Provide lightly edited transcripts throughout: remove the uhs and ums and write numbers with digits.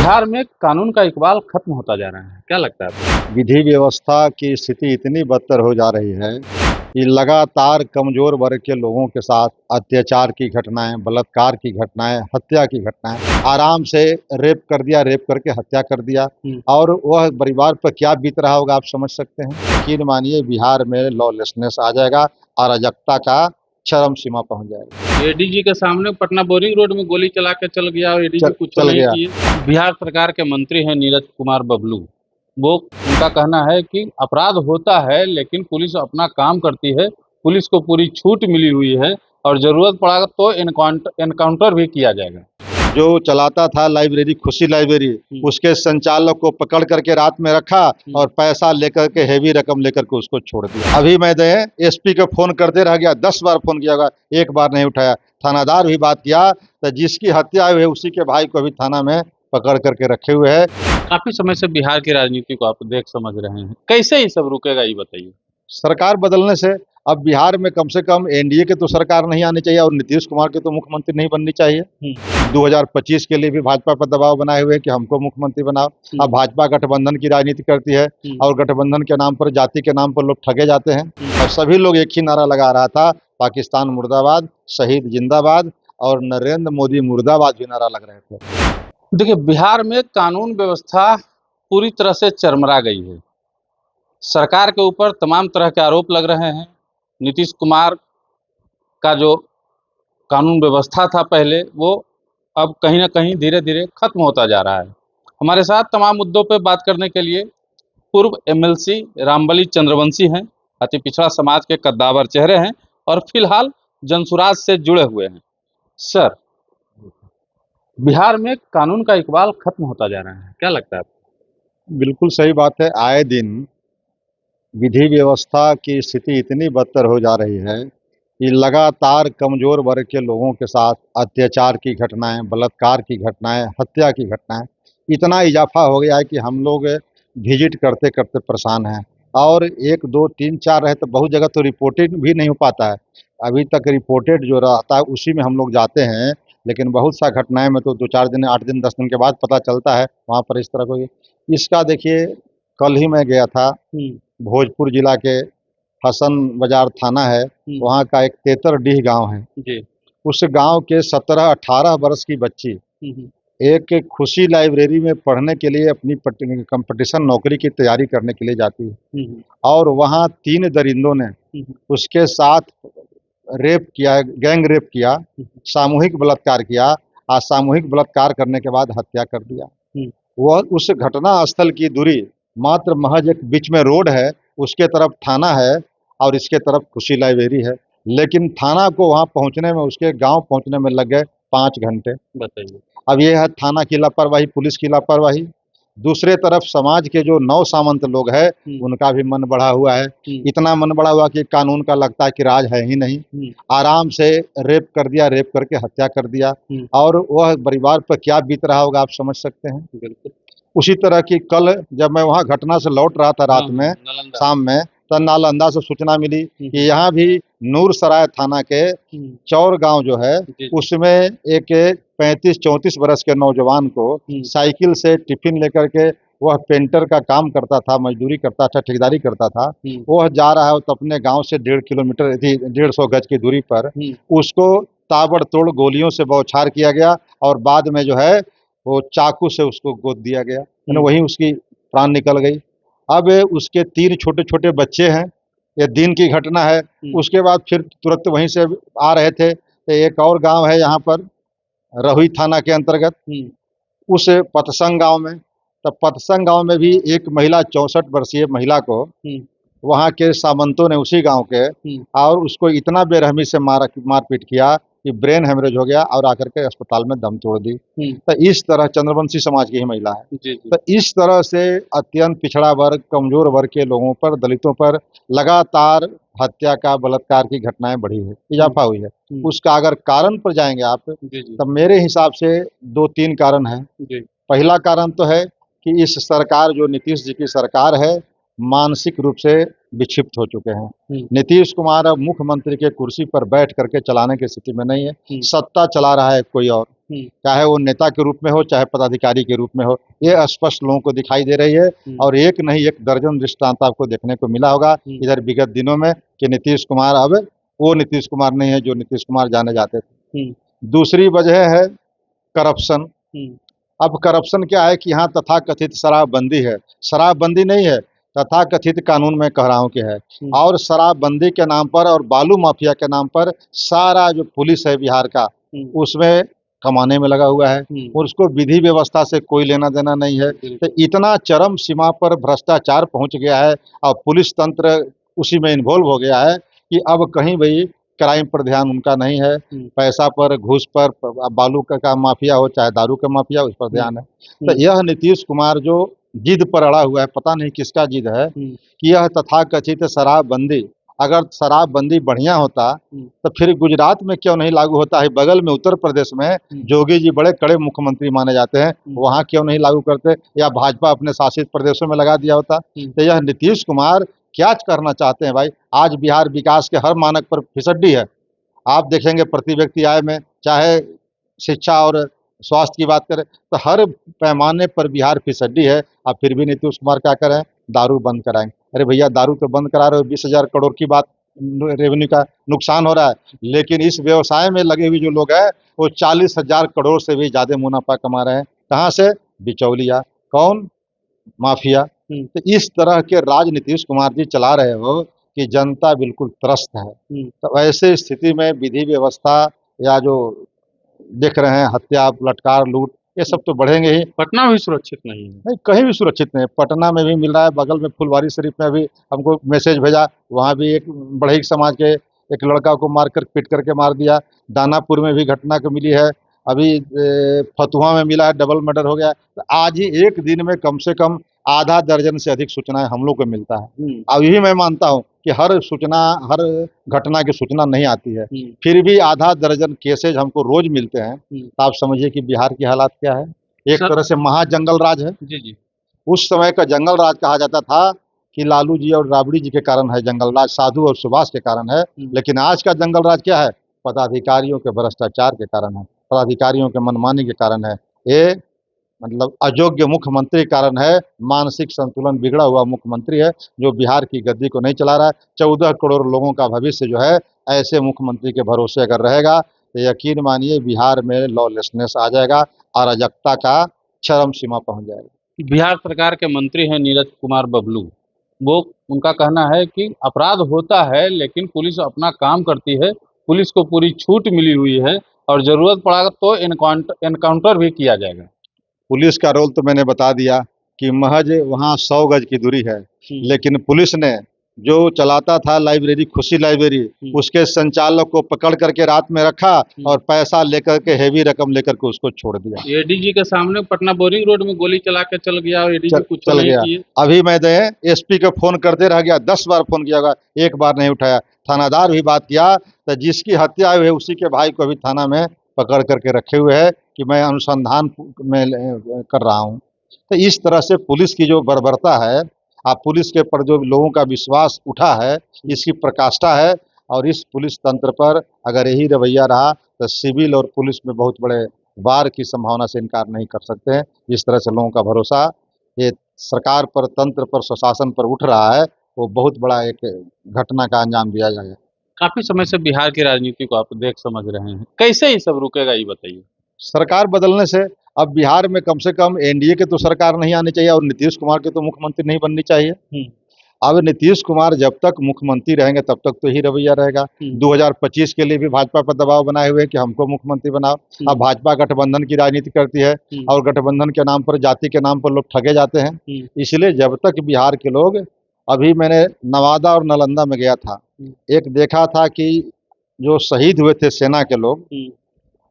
बिहार में कानून का इकबाल खत्म होता जा रहा है, क्या लगता है आपको? विधि व्यवस्था की स्थिति इतनी बदतर हो जा रही है कि लगातार कमजोर वर्ग के लोगों के साथ अत्याचार की घटनाएं, बलात्कार की घटनाएं, हत्या की घटनाएं, आराम से रेप कर दिया, रेप करके हत्या कर दिया। और वह परिवार पर क्या बीत रहा होगा आप समझ सकते हैं। यकीन मानिए बिहार में लॉलेसनेस आ जाएगा, अराजकता का चरम सीमा पहुंच जाएगा। एडीजी के सामने पटना बोरिंग रोड में गोली चला के चल गया और एडीजी कुछ चल नहीं गया। किए। बिहार सरकार के मंत्री हैं नीरज कुमार बबलू। उनका कहना है कि अपराध होता है लेकिन पुलिस अपना काम करती है, पुलिस को पूरी छूट मिली हुई है और जरूरत पड़ा तो एनकाउंटर भी किया जाएगा। जो चलाता था लाइब्रेरी, खुशी लाइब्रेरी, उसके संचालक को पकड़ करके रात में रखा और पैसा लेकर के हेवी रकम लेकर के उसको छोड़ दिया। अभी मैं एसपी को फोन करते रह गया, 10 बार फोन किया, एक बार नहीं उठाया। थानादार भी बात किया तो जिसकी हत्या हुई है उसी के भाई को भी थाना में पकड़ करके रखे हुए है। काफी समय से बिहार की राजनीति को आप देख समझ रहे हैं, कैसे ये सब रुकेगा ये बताइए। सरकार बदलने से अब बिहार में कम से कम एनडीए की तो सरकार नहीं आनी चाहिए और नीतीश कुमार की तो मुख्यमंत्री नहीं बननी चाहिए। 2025 के लिए भी भाजपा पर दबाव बनाए हुए कि हमको मुख्यमंत्री बनाओ। अब भाजपा गठबंधन की राजनीति करती है और गठबंधन के नाम पर, जाति के नाम पर लोग ठगे जाते हैं। और सभी लोग एक ही नारा लगा रहा था, पाकिस्तान मुर्दाबाद, शहीद जिंदाबाद और नरेंद्र मोदी मुर्दाबाद भी नारा लग रहे थे। देखिए, बिहार में कानून व्यवस्था पूरी तरह से चरमरा गई है। सरकार के ऊपर तमाम तरह के आरोप लग रहे हैं। नीतीश कुमार का जो कानून व्यवस्था था पहले, वो अब कहीं ना कहीं धीरे धीरे खत्म होता जा रहा है। हमारे साथ तमाम मुद्दों पर बात करने के लिए पूर्व एमएलसी रामबली चंद्रवंशी हैं, अति पिछड़ा समाज के कद्दावर चेहरे हैं और फिलहाल जनसुराज से जुड़े हुए हैं। सर, बिहार में कानून का इकबाल खत्म होता जा रहा है, क्या लगता है आपको? बिल्कुल सही बात है। आए दिन विधि व्यवस्था की स्थिति इतनी बदतर हो जा रही है कि लगातार कमजोर वर्ग के लोगों के साथ अत्याचार की घटनाएं, बलात्कार की घटनाएं, हत्या की घटनाएं, इतना इजाफा हो गया है कि हम लोग विजिट करते करते परेशान हैं। और 1, 2, 3, 4 रहे तो बहुत जगह तो रिपोर्टेड भी नहीं हो पाता है। अभी तक रिपोर्टेड जो रहता है उसी में हम लोग जाते हैं, लेकिन बहुत सा घटनाएं में तो 2-4 दिन, 8 दिन, 10 दिन के बाद पता चलता है वहाँ पर इस तरह को। इसका देखिए, कल ही मैं गया था भोजपुर जिला के हसन बाजार थाना है, वहाँ का एक तेतरडीह गांव है जी। उस गांव के 17-18 वर्ष की बच्ची एक खुशी लाइब्रेरी में पढ़ने के लिए अपनी कंपटीशन नौकरी की तैयारी करने के लिए जाती है और वहाँ 3 दरिंदों ने उसके साथ रेप किया, गैंग रेप किया, सामूहिक बलात्कार किया और सामूहिक बलात्कार करने के बाद हत्या कर दिया। वह उस घटना स्थल की दूरी मात्र महज एक बीच में रोड है, उसके तरफ थाना है और इसके तरफ खुशी लाइब्रेरी है, लेकिन थाना को वहां पहुंचने में, उसके गांव पहुंचने में लग गए 5 घंटे। बताइए, अब ये है थाना की लापरवाही, पुलिस की लापरवाही। दूसरे तरफ समाज के जो 9 सामंत लोग हैं उनका भी मन बढ़ा हुआ है। इतना मन बढ़ा हुआ कि कानून का लगता है कि राज है ही नहीं। आराम से रेप कर दिया, रेप करके हत्या कर दिया और वह परिवार पर क्या बीत रहा होगा आप समझ सकते हैं। बिल्कुल उसी तरह की कल जब मैं वहाँ घटना से लौट रहा था रात में, शाम में, तो नालंदा से सूचना मिली कि यहाँ भी नूरसराय थाना के चौर गांव जो है उसमें एक 35-34 वर्ष के नौजवान को साइकिल से टिफिन लेकर के, वह पेंटर का काम करता था, मजदूरी करता था, ठेकेदारी करता था, वह जा रहा है तो अपने गांव से 1.5 किलोमीटर 150 गज की दूरी पर उसको ताबड़तोड़ गोलियों से बौछार किया गया और बाद में जो है वो चाकू से उसको गोद दिया गया, वहीं उसकी प्राण निकल गई। अब उसके 3 छोटे छोटे बच्चे हैं, ये दिन की घटना है। उसके बाद फिर तुरंत वहीं से आ रहे थे तो एक और गांव है यहाँ पर रहुई थाना के अंतर्गत, उस पतसंग गांव में, तो पतसंग गांव में भी एक महिला, 64 वर्षीय महिला को वहाँ के सामंतों ने, उसी गांव के, और उसको इतना बेरहमी से मारपीट किया कि ब्रेन हेमरेज हो गया और आकर के अस्पताल में दम तोड़ दी। तो इस तरह चंद्रवंशी समाज की ही महिला है। तो इस तरह से अत्यंत पिछड़ा वर्ग, कमजोर वर्ग के लोगों पर, दलितों पर लगातार हत्या का, बलात्कार की घटनाएं बढ़ी है, इजाफा हुई है। उसका अगर कारण पर जाएंगे आप, तब मेरे हिसाब से 2-3 कारण है। पहला कारण तो है कि इस सरकार, जो नीतीश जी की सरकार है, मानसिक रूप से विक्षिप्त हो चुके हैं। नीतीश कुमार अब मुख्यमंत्री के कुर्सी पर बैठ करके चलाने की स्थिति में नहीं है, सत्ता चला रहा है कोई और, चाहे वो नेता के रूप में हो चाहे पदाधिकारी के रूप में हो, ये स्पष्ट लोगों को दिखाई दे रही है। और एक नहीं एक दर्जन दृष्टांत आपको देखने को मिला होगा इधर विगत दिनों में कि नीतीश कुमार अब वो नीतीश कुमार नहीं है जो नीतीश कुमार जाने जाते थे। दूसरी वजह है करप्शन। अब करप्शन क्या है कि यहाँ तथाकथित शराबबंदी है, शराबबंदी नहीं है, तथाकथित कानून में कह रहा हूँ कि है। और शराबबंदी के नाम पर और बालू माफिया के नाम पर सारा जो पुलिस है बिहार का उसमें कमाने में लगा हुआ है और उसको विधि व्यवस्था से कोई लेना देना नहीं है। तो इतना चरम सीमा पर भ्रष्टाचार पहुंच गया है और पुलिस तंत्र उसी में इन्वॉल्व हो गया है कि अब कहीं भाई क्राइम पर ध्यान उनका नहीं है, पैसा पर, घूस पर, बालू का माफिया हो चाहे दारू का माफिया, उस पर ध्यान है। तो यह नीतीश कुमार जो जिद पर अड़ा हुआ है, पता नहीं किसका जिद है कि यह तथाकथित शराबबंदी, अगर शराबबंदी बढ़िया होता तो फिर गुजरात में क्यों नहीं लागू होता है? बगल में उत्तर प्रदेश में जोगी जी बड़े कड़े मुख्यमंत्री माने जाते हैं, वहां क्यों नहीं लागू करते? या भाजपा अपने शासित प्रदेशों में लगा दिया होता? तो यह नीतीश कुमार क्या करना चाहते हैं भाई? आज बिहार विकास के हर मानक पर फिसड्डी है। आप देखेंगे प्रति व्यक्ति आय में, चाहे शिक्षा और स्वास्थ्य की बात करें, तो हर पैमाने पर बिहार फिसड्डी है। अब फिर भी नीतीश कुमार क्या करें? दारू बंद कराएंगे। अरे भैया, दारू तो बंद करा रहे हो, 20,000 करोड़ की बात रेवेन्यू का नुकसान हो रहा है, लेकिन इस व्यवसाय में लगे हुए जो लोग हैं वो 40,000 करोड़ से भी ज्यादा मुनाफा कमा रहे हैं। कहाँ से? बिचौलिया। कौन? माफिया। तो इस तरह के राज नीतीश कुमार जी चला रहे हो कि जनता बिल्कुल त्रस्त है। तो ऐसे स्थिति में विधि व्यवस्था या जो देख रहे हैं हत्या, बलात्कार, लूट, ये सब तो बढ़ेंगे ही। पटना भी सुरक्षित नहीं है। नहीं, कहीं भी सुरक्षित नहीं। पटना में भी मिल रहा है, बगल में फुलवारी शरीफ में भी हमको मैसेज भेजा, वहाँ भी एक बढ़ई समाज के एक लड़का को मार कर पीट करके मार दिया। दानापुर में भी घटना को मिली है, अभी फतुहा में मिला है, डबल मर्डर हो गया। तो आज ही एक दिन में कम से कम आधा दर्जन से अधिक सूचनाएं हम लोग को मिलता है। अब यही मैं मानता हूँ कि हर सूचना, हर घटना की सूचना नहीं आती है, फिर भी आधा दर्जन केसेज हमको रोज मिलते हैं। तो आप समझिए कि बिहार की हालात क्या है। एक तरह से महा जंगल राज है। जी। उस समय का जंगल राज कहा जाता था कि लालू जी और राबड़ी जी के कारण है जंगल राज, साधु और सुभाष के कारण है। लेकिन आज का जंगल राज क्या है? पदाधिकारियों के भ्रष्टाचार के कारण है, पदाधिकारियों के मनमानी के कारण है, ये मतलब अयोग्य मुख्यमंत्री कारण है, मानसिक संतुलन बिगड़ा हुआ मुख्यमंत्री है जो बिहार की गद्दी को नहीं चला रहा है। 14 करोड़ लोगों का भविष्य जो है ऐसे मुख्यमंत्री के भरोसे अगर रहेगा तो यकीन मानिए बिहार में लॉलेसनेस आ जाएगा, अराजकता का चरम सीमा पहुंच जाएगी। बिहार सरकार के मंत्री हैं नीरज कुमार बबलू, वो उनका कहना है कि अपराध होता है लेकिन पुलिस अपना काम करती है, पुलिस को पूरी छूट मिली हुई है और जरूरत पड़ा तो एनकाउंटर भी किया जाएगा। पुलिस का रोल तो मैंने बता दिया कि महज वहाँ 100 गज की दूरी है, लेकिन पुलिस ने जो चलाता था लाइब्रेरी, खुशी लाइब्रेरी, उसके संचालक को पकड़ करके रात में रखा और पैसा लेकर के, हेवी रकम लेकर के उसको छोड़ दिया। एडीजी के सामने पटना बोरिंग रोड में गोली चला के चल गया और एडीजी कुछ चल नहीं गया। किए। अभी मैं एसपी को फोन करते रह गया, 10 बार फोन किया होगा, एक बार नहीं उठाया। थानादार भी बात किया तो जिसकी हत्या हुई है उसी के भाई को अभी थाना में पकड़ करके रखे हुए है कि मैं अनुसंधान में कर रहा हूँ। तो इस तरह से पुलिस की जो बर्बरता है, आप पुलिस के पर जो लोगों का विश्वास उठा है, इसकी प्रकाष्ठा है। और इस पुलिस तंत्र पर अगर यही रवैया रहा तो सिविल और पुलिस में बहुत बड़े वार की संभावना से इनकार नहीं कर सकते हैं। जिस तरह से लोगों का भरोसा ये सरकार पर, तंत्र पर, स्वशासन पर उठ रहा है, वो बहुत बड़ा एक घटना का अंजाम दिया जाएगा। काफी समय से बिहार की राजनीति को आप देख समझ रहे हैं, कैसे ये सब रुकेगा ये बताइए। सरकार बदलने से अब बिहार में कम से कम एनडीए के तो सरकार नहीं आनी चाहिए और नीतीश कुमार के तो मुख्यमंत्री नहीं बननी चाहिए। अब नीतीश कुमार जब तक मुख्यमंत्री रहेंगे तब तक तो ही रवैया रहेगा। 2025 के लिए भी भाजपा पर दबाव बनाए हुए कि हमको मुख्यमंत्री बनाओ। अब भाजपा गठबंधन की राजनीति करती है और गठबंधन के नाम पर, जाति के नाम पर लोग ठगे जाते हैं। इसलिए जब तक बिहार के लोग, अभी मैंने नवादा और नालंदा में गया था, एक देखा था कि जो शहीद हुए थे सेना के लोग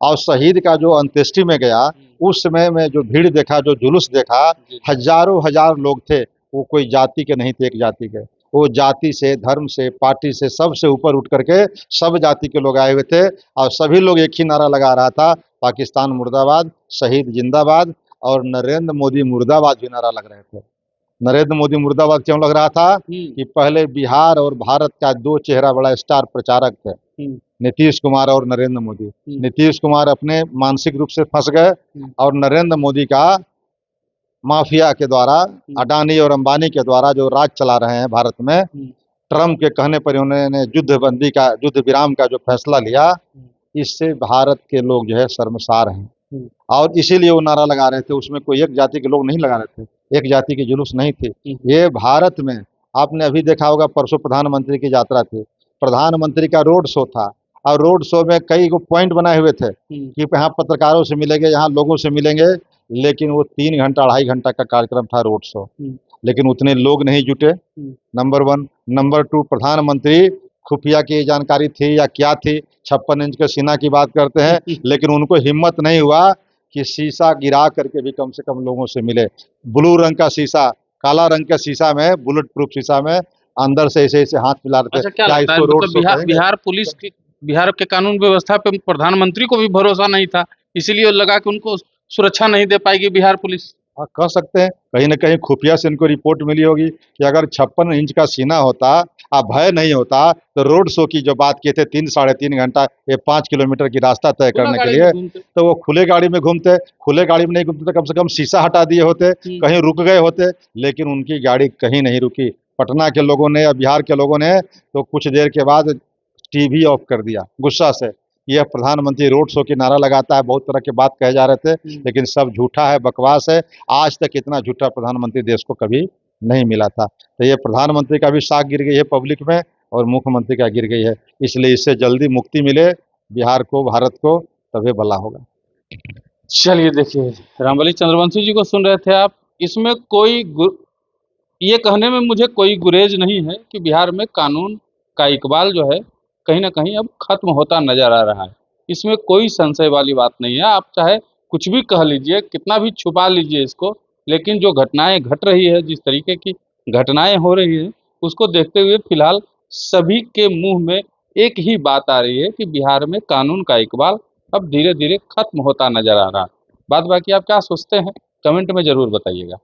और शहीद का जो अंत्येष्टि में गया, उस समय में जो भीड़ देखा, जो जुलूस देखा, हजारों हजार लोग थे। वो कोई जाति के नहीं थे, एक जाति के, वो जाति से, धर्म से, पार्टी से, सबसे ऊपर उठ करके सब जाति के लोग आए हुए थे और सभी लोग एक ही नारा लगा रहा था, पाकिस्तान मुर्दाबाद, शहीद जिंदाबाद और नरेंद्र मोदी मुर्दाबाद भी नारा लग रहे थे। नरेंद्र मोदी मुर्दाबाद क्यों लग रहा था कि पहले बिहार और भारत का दो चेहरा बड़ा स्टार प्रचारक थे, नीतीश कुमार और नरेंद्र मोदी। नीतीश कुमार अपने मानसिक रूप से फंस गए और नरेंद्र मोदी का माफिया के द्वारा, अडानी और अंबानी के द्वारा जो राज चला रहे हैं भारत में, ट्रम्प के कहने पर उन्होंने युद्ध विराम का जो फैसला लिया, इससे भारत के लोग जो है शर्मसार हैं। और इसीलिए वो नारा लगा रहे थे, उसमें कोई एक जाति के लोग नहीं लगा रहे थे, एक जाति की जुलूस नहीं थी। ये भारत में आपने अभी देखा होगा, परसों प्रधानमंत्री की यात्रा थी, प्रधानमंत्री का रोड शो था और रोड शो में कई को पॉइंट बनाए हुए थे कि यहाँ पत्रकारों से मिलेंगे, यहाँ लोगों से मिलेंगे, लेकिन वो 3 घंटा 2.5 घंटा का कार्यक्रम था रोड शो, लेकिन उतने लोग नहीं जुटे, नंबर 1। नंबर 2, प्रधानमंत्री खुफिया की जानकारी थी या क्या थी, 56 इंच के सीना की बात करते हैं, लेकिन उनको हिम्मत नहीं हुआ कि शीशा गिरा करके भी कम से कम लोगों से मिले। ब्लू रंग का शीशा, काला रंग के शीशा में, बुलेट प्रूफ शीशा में अंदर से ऐसे ऐसे हाथ मिला रहे थे। अच्छा, क्या लगता है, मतलब बिहार पुलिस की, बिहार के कानून व्यवस्था पे प्रधानमंत्री को भी भरोसा नहीं था, इसीलिए लगा कि उनको सुरक्षा नहीं दे पाएगी बिहार पुलिस। हाँ, कह सकते हैं, कहीं ना कहीं खुफिया से इनको रिपोर्ट मिली होगी कि अगर 56 इंच का सीना होता, भय नहीं होता, तो रोड शो की जो बात किए थे 3-3.5 घंटा, ये 5 किलोमीटर की रास्ता तय करने के लिए, तो वो खुले गाड़ी में घूमते, खुले गाड़ी में नहीं घूमते तो कम से कम शीशा हटा दिए होते, कहीं रुक गए होते, लेकिन उनकी गाड़ी कहीं नहीं रुकी। पटना के लोगों ने या बिहार के लोगों ने तो कुछ देर के बाद टीवी ऑफ कर दिया गुस्सा से। यह प्रधानमंत्री रोड शो की नारा लगाता है, बहुत तरह की बात कहे जा रहे थे, लेकिन सब झूठा है, बकवास है। आज तक इतना झूठा प्रधानमंत्री देश को कभी नहीं मिला था। तो ये प्रधानमंत्री का भी साख गिर गई है पब्लिक में और मुख्यमंत्री का गिर गई है, इसलिए इससे जल्दी मुक्ति मिले बिहार को, भारत को, तभी भला होगा। चलिए देखिए, रामबली चंद्रवंशी जी को सुन रहे थे आप। इसमें कोई ये कहने में मुझे कोई गुरेज नहीं है कि बिहार में कानून का इकबाल जो है कहीं ना कहीं अब खत्म होता नजर आ रहा है। इसमें कोई संशय वाली बात नहीं है। आप चाहे कुछ भी कह लीजिए, कितना भी छुपा लीजिए इसको, लेकिन जो घटनाएं घट रही है, जिस तरीके की घटनाएं हो रही है, उसको देखते हुए फिलहाल सभी के मुंह में एक ही बात आ रही है कि बिहार में कानून का इकबाल अब धीरे धीरे खत्म होता नजर आ रहा है। बात बाकी आप क्या सोचते हैं, कमेंट में जरूर बताइएगा।